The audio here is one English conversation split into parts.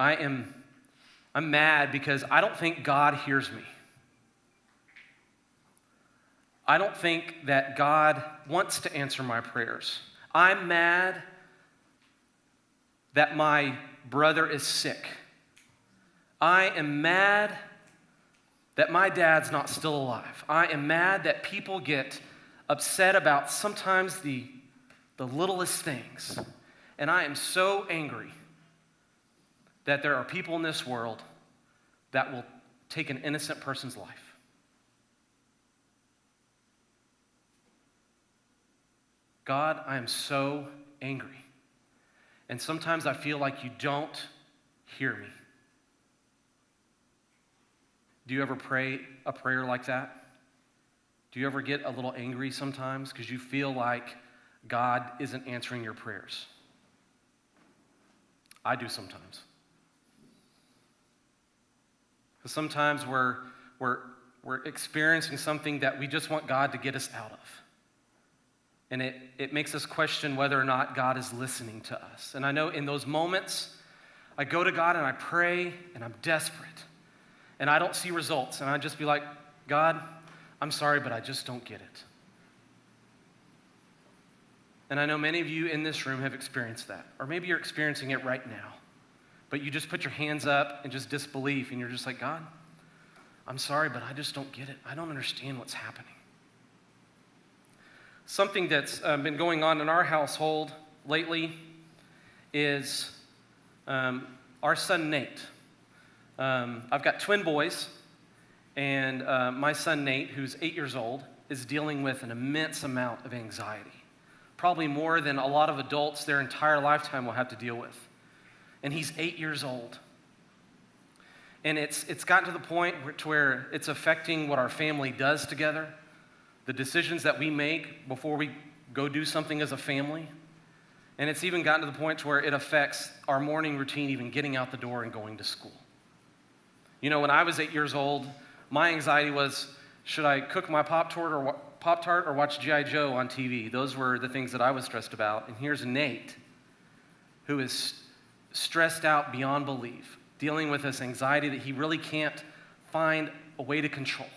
I'm mad because I don't think God hears me. I don't think that God wants to answer my prayers. I'm mad that my brother is sick. I am mad that my dad's not still alive. I am mad that people get upset about sometimes the littlest things. And I am so angry that there are people in this world that will take an innocent person's life. God, I am so angry. And sometimes I feel like you don't hear me. Do you ever pray a prayer like that? Do you ever get a little angry sometimes because you feel like God isn't answering your prayers? I do sometimes. Because sometimes we're experiencing something that we just want God to get us out of. And it makes us question whether or not God is listening to us. And I know in those moments, I go to God and I pray and I'm desperate. And I don't see results. And I just be like, God, I'm sorry, but I just don't get it. And I know many of you in this room have experienced that. Or maybe you're experiencing it right now. But you just put your hands up in just disbelief. And you're just like, God, I'm sorry, but I just don't get it. I don't understand what's happening. Something that's been going on in our household lately is our son Nate. I've got twin boys, and my son Nate, who's 8 years old, is dealing with an immense amount of anxiety, probably more than a lot of adults their entire lifetime will have to deal with. And he's 8 years old. And it's gotten to the point where it's affecting what our family does together, the decisions that we make before we go do something as a family. And it's even gotten to the point where it affects our morning routine, even getting out the door and going to school. You know, when I was 8 years old, my anxiety was, should I cook my Pop-Tart or watch G.I. Joe on TV? Those were the things that I was stressed about. And here's Nate, who is stressed out beyond belief, dealing with this anxiety that he really can't find a way to control.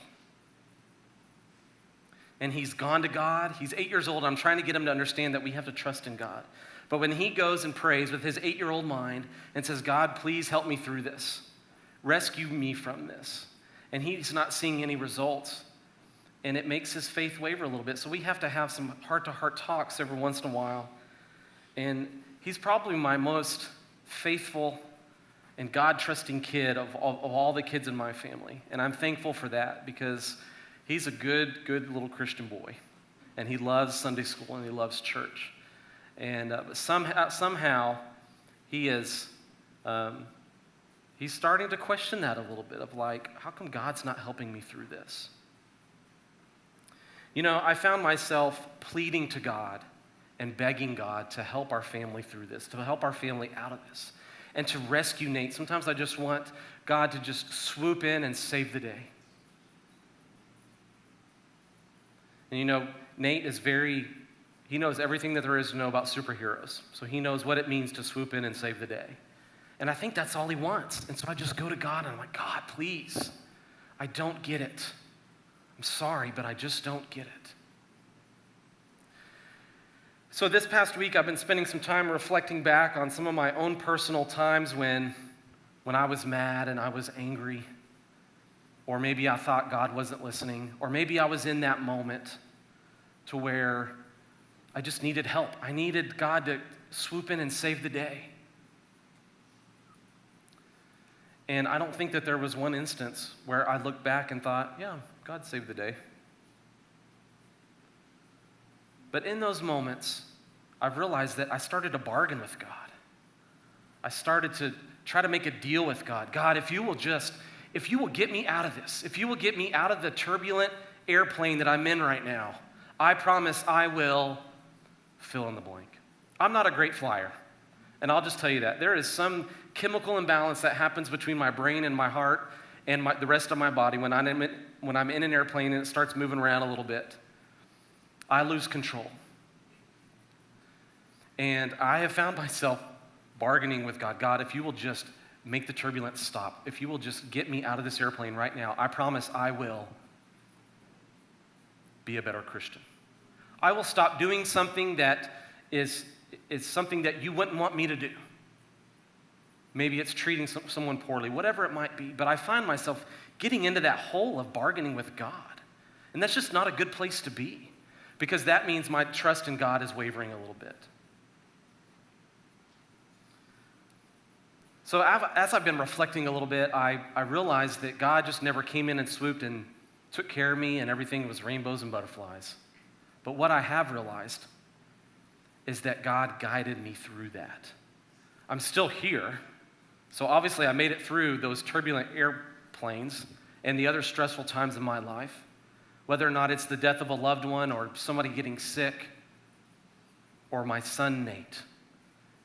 And he's gone to God. He's 8 years old. I'm trying to get him to understand that we have to trust in God. But when he goes and prays with his 8-year-old mind and says, God, please help me through this. Rescue me from this. And he's not seeing any results. And it makes his faith waver a little bit. So we have to have some heart-to-heart talks every once in a while. And he's probably my most faithful and God-trusting kid of all the kids in my family. And I'm thankful for that because he's a good little Christian boy. And he loves Sunday school and he loves church. And somehow he is... he's starting to question that a little bit of like, how come God's not helping me through this? You know, I found myself pleading to God and begging God to help our family through this, to help our family out of this, and to rescue Nate. Sometimes I just want God to just swoop in and save the day. And you know, Nate is he knows everything that there is to know about superheroes. So he knows what it means to swoop in and save the day. And I think that's all he wants. And so I just go to God and I'm like, God, please, I don't get it. I'm sorry, but I just don't get it. So this past week, I've been spending some time reflecting back on some of my own personal times when I was mad and I was angry. Or maybe I thought God wasn't listening. Or maybe I was in that moment to where I just needed help. I needed God to swoop in and save the day. And I don't think that there was one instance where I looked back and thought, yeah, God saved the day. But in those moments, I've realized that I started to bargain with God. I started to try to make a deal with God. God, if you will get me out of this, if you will get me out of the turbulent airplane that I'm in right now, I promise I will fill in the blank. I'm not a great flyer. And I'll just tell you that. There is some chemical imbalance that happens between my brain and my heart and the rest of my body when I'm in an airplane and it starts moving around a little bit. I lose control. And I have found myself bargaining with God. God, if you will just make the turbulence stop. If you will just get me out of this airplane right now, I promise I will be a better Christian. I will stop doing something that is something that you wouldn't want me to do. Maybe it's treating someone poorly, whatever it might be. But I find myself getting into that hole of bargaining with God. And that's just not a good place to be, because that means my trust in God is wavering a little bit. So as I've been reflecting a little bit, I realized that God just never came in and swooped and took care of me and everything was rainbows and butterflies. But what I have realized is that God guided me through that. I'm still here, so obviously I made it through those turbulent airplanes and the other stressful times in my life, whether or not it's the death of a loved one or somebody getting sick or my son Nate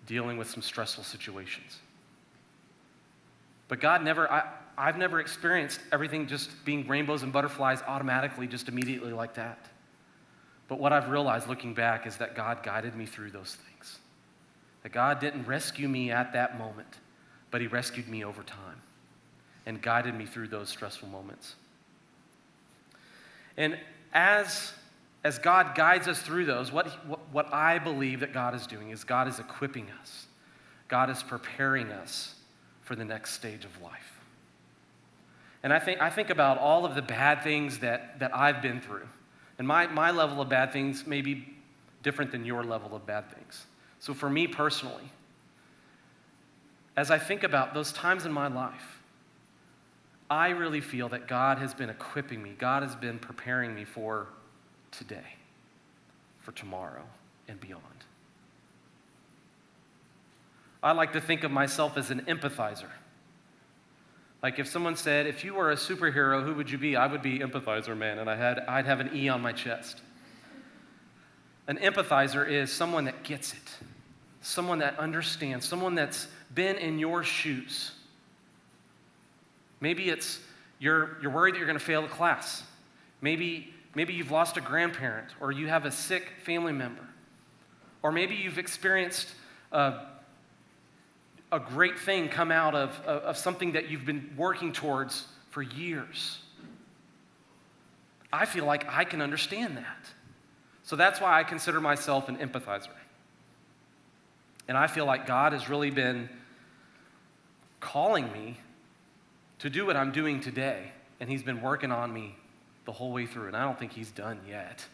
dealing with some stressful situations. But I've never experienced everything just being rainbows and butterflies automatically, just immediately like that. But what I've realized looking back is that God guided me through those things. That God didn't rescue me at that moment, but he rescued me over time and guided me through those stressful moments. And as God guides us through those, what I believe that God is doing is God is equipping us. God is preparing us for the next stage of life. And I think about all of the bad things that I've been through. And my level of bad things may be different than your level of bad things. So for me personally, as I think about those times in my life, I really feel that God has been equipping me. God has been preparing me for today, for tomorrow, and beyond. I like to think of myself as an empathizer. Like if someone said, if you were a superhero, who would you be? I would be empathizer, man, and I'd have an E on my chest. An empathizer is someone that gets it, someone that understands, someone that's been in your shoes. Maybe it's you're worried that you're going to fail a class. Maybe you've lost a grandparent, or you have a sick family member. Or maybe you've experienced a great thing come out of something that you've been working towards for years. I feel like I can understand that. So that's why I consider myself an empathizer. And I feel like God has really been calling me to do what I'm doing today. And he's been working on me the whole way through. And I don't think he's done yet.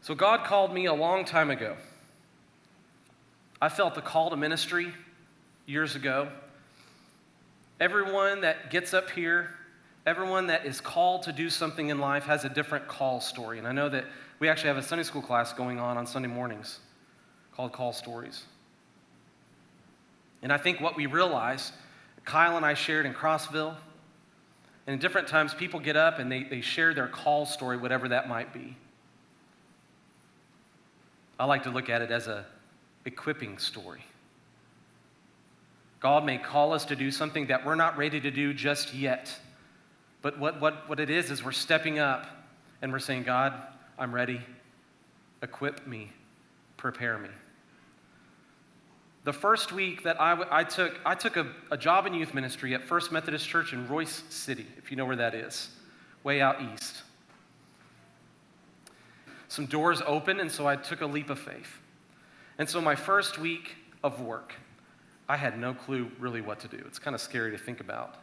So God called me a long time ago. I felt the call to ministry years ago. Everyone that gets up here, everyone that is called to do something in life has a different call story. And I know that we actually have a Sunday school class going on Sunday mornings called Call Stories. And I think what we realize, Kyle and I shared in Crossville, and at different times people get up and they share their call story, whatever that might be. I like to look at it as a equipping story. God may call us to do something that we're not ready to do just yet. But what it is we're stepping up and we're saying, God, I'm ready. Equip me. Prepare me. The first week that I took a job in youth ministry at First Methodist Church in Royce City, if you know where that is, way out east. Some doors opened, and so I took a leap of faith. And so my first week of work, I had no clue really what to do. It's kind of scary to think about.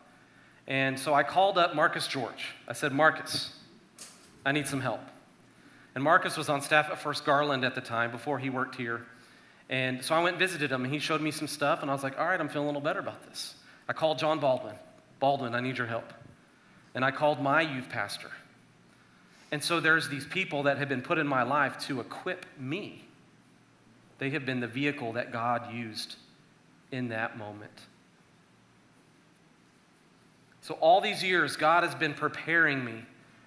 And so I called up Marcus George. I said, Marcus, I need some help. And Marcus was on staff at First Garland at the time before he worked here. And so I went and visited him, and he showed me some stuff, and I was like, all right, I'm feeling a little better about this. I called John Baldwin. Baldwin, I need your help. And I called my youth pastor. And so there's these people that have been put in my life to equip me. They have been the vehicle that God used in that moment. So all these years, God has been preparing me,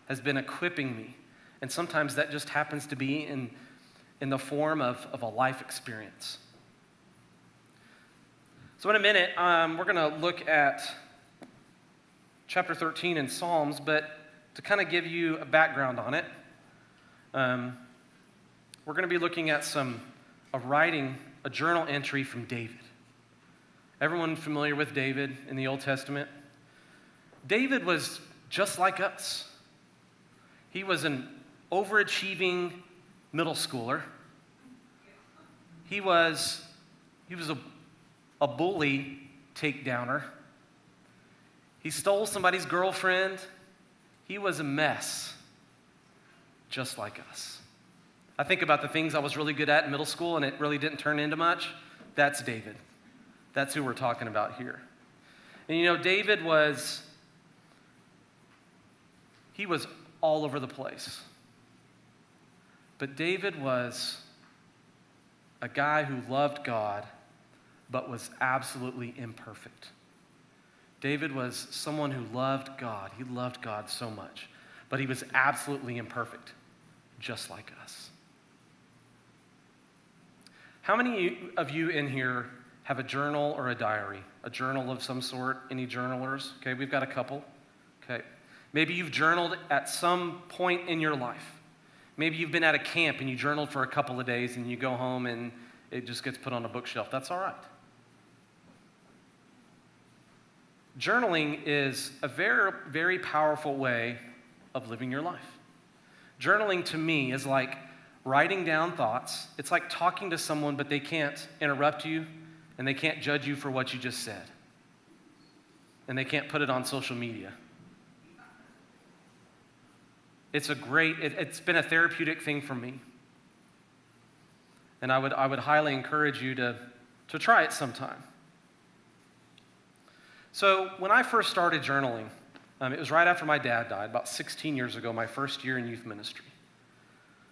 has been equipping me. And sometimes that just happens to be in the form of a life experience. So in a minute, we're going to look at chapter 13 in Psalms, but to kind of give you a background on it, we're going to be looking at a journal entry from David. Everyone familiar with David in the Old Testament? David was just like us. He was an overachieving middle schooler. He was a bully takedowner. He stole somebody's girlfriend. He was a mess, just like us. I think about the things I was really good at in middle school and it really didn't turn into much. That's David. That's who we're talking about here. And David was all over the place. But David was a guy who loved God, but was absolutely imperfect. David was someone who loved God. He loved God so much, but he was absolutely imperfect, just like us. How many of you in here have a journal or a diary? A journal of some sort? Any journalers? Okay, we've got a couple. Okay. Maybe you've journaled at some point in your life. Maybe you've been at a camp and you journaled for a couple of days and you go home and it just gets put on a bookshelf. That's all right. Journaling is a very, very powerful way of living your life. Journaling to me is like writing down thoughts. It's like talking to someone, but they can't interrupt you and they can't judge you for what you just said. And they can't put it on social media. It's been a therapeutic thing for me. And I would highly encourage you to try it sometime. So when I first started journaling, it was right after my dad died, about 16 years ago, my first year in youth ministry.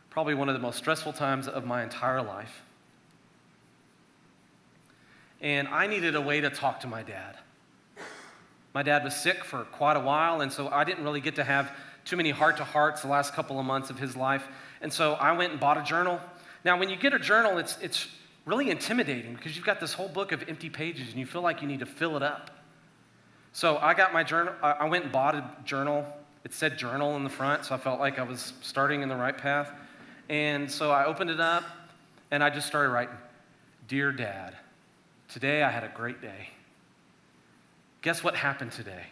Probably one of the most stressful times of my entire life. And I needed a way to talk to my dad. My dad was sick for quite a while, and so I didn't really get to have too many heart-to-hearts the last couple of months of his life. And so I went and bought a journal. Now, when you get a journal, it's really intimidating because you've got this whole book of empty pages and you feel like you need to fill it up. So I got my journal. I went and bought a journal. It said journal in the front, so I felt like I was starting in the right path. And so I opened it up and I just started writing, "Dear Dad, today I had a great day. Guess what happened today?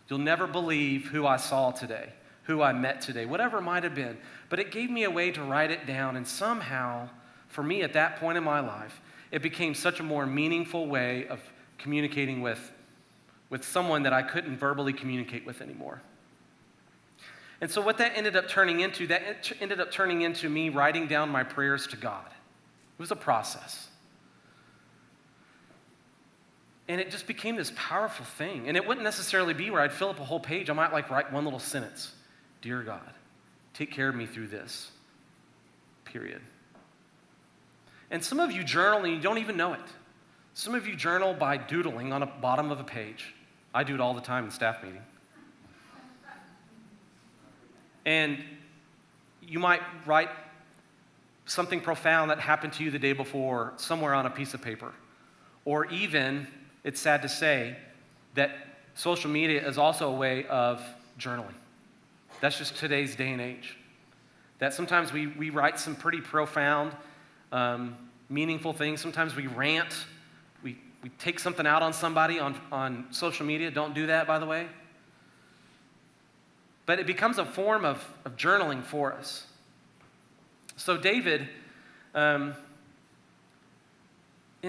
You'll never believe who I saw today, who I met today," whatever it might have been. But it gave me a way to write it down, and somehow, for me at that point in my life, it became such a more meaningful way of communicating with someone that I couldn't verbally communicate with anymore. And so what that ended up turning into me writing down my prayers to God. It was a process. And it just became this powerful thing. And it wouldn't necessarily be where I'd fill up a whole page. I might write one little sentence. "Dear God, take care of me through this." Period. And some of you journal and you don't even know it. Some of you journal by doodling on the bottom of a page. I do it all the time in staff meeting. And you might write something profound that happened to you the day before somewhere on a piece of paper. Or even, it's sad to say, that social media is also a way of journaling. That's just today's day and age. That sometimes we write some pretty profound, meaningful things. Sometimes we rant. We take something out on somebody on social media. Don't do that, by the way. But it becomes a form of journaling for us. So David, in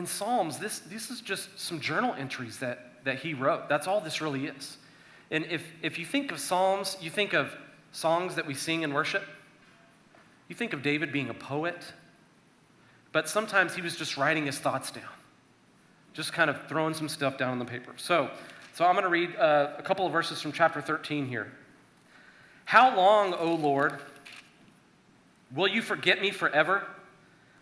Psalms, this is just some journal entries that he wrote. That's all this really is. And if you think of Psalms, you think of songs that we sing in worship. You think of David being a poet. But sometimes he was just writing his thoughts down. Just kind of throwing some stuff down on the paper. So I'm going to read a couple of verses from chapter 13 here. "How long, O Lord, will you forget me forever?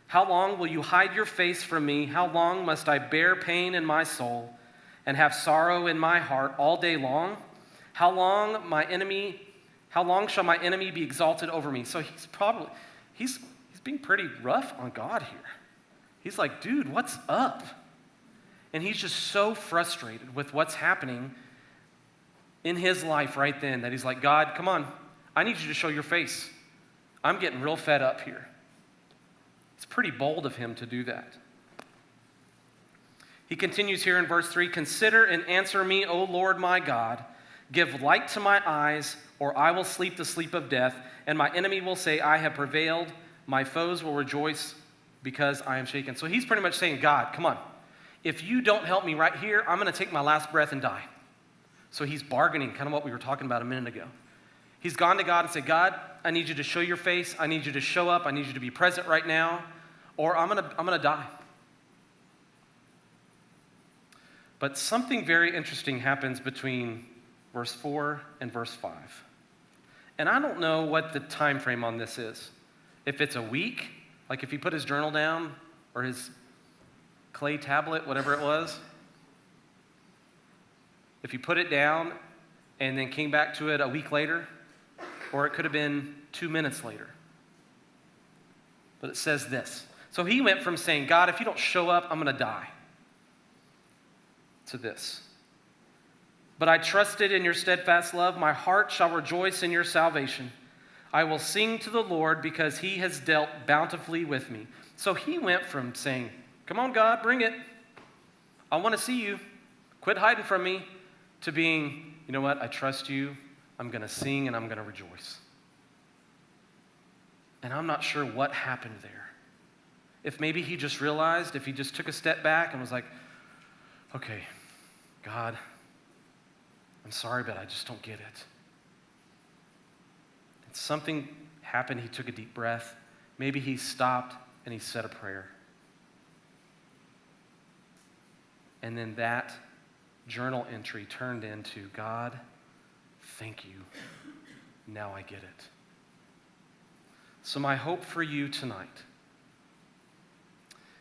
How long will you hide your face from me? How long must I bear pain in my soul and have sorrow in my heart all day long? How long shall my enemy be exalted over me?" So he's being pretty rough on God here. He's like, dude, what's up? And he's just so frustrated with what's happening in his life right then that he's like, "God, come on, I need you to show your face. I'm getting real fed up here." It's pretty bold of him to do that. He continues here in verse 3, "Consider and answer me, O Lord my God. Give light to my eyes, or I will sleep the sleep of death, and my enemy will say, I have prevailed. My foes will rejoice because I am shaken." So he's pretty much saying, God, come on. If you don't help me right here, I'm going to take my last breath and die. So he's bargaining, kind of what we were talking about a minute ago. He's gone to God and said, God, I need you to show your face. I need you to show up. I need you to be present right now, or I'm gonna die. But something very interesting happens between verse 4 and verse 5. And I don't know what the time frame on this is. If it's a week, like if he put his journal down or his clay tablet, whatever it was, if he put it down and then came back to it a week later, or it could have been 2 minutes later. But it says this. So he went from saying, God, if you don't show up, I'm going to die, to this. But I trusted in your steadfast love. My heart shall rejoice in your salvation. I will sing to the Lord because he has dealt bountifully with me. So he went from saying, come on, God, bring it. I want to see you. Quit hiding from me, to being, you know what, I trust you. I'm going to sing and I'm going to rejoice. And I'm not sure what happened there. If maybe he just realized, if he just took a step back and was like, okay, God, I'm sorry, but I just don't get it. And something happened. He took a deep breath. Maybe he stopped and he said a prayer. And then that journal entry turned into, God, thank you. Now I get it. So my hope for you tonight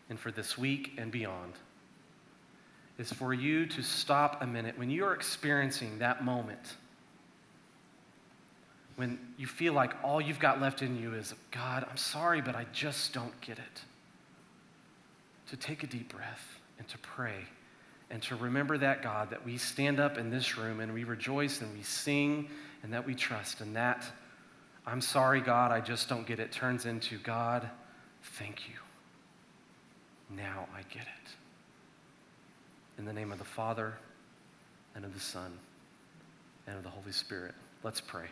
and for this week and beyond is for you to stop a minute when you're experiencing that moment, when you feel like all you've got left in you is, God, I'm sorry, but I just don't get it. To take a deep breath and to pray and to remember that, God, that we stand up in this room and we rejoice and we sing and that we trust, and that I'm sorry, God, I just don't get it turns into, God, thank you. Now I get it. In the name of the Father, and of the Son, and of the Holy Spirit, let's pray.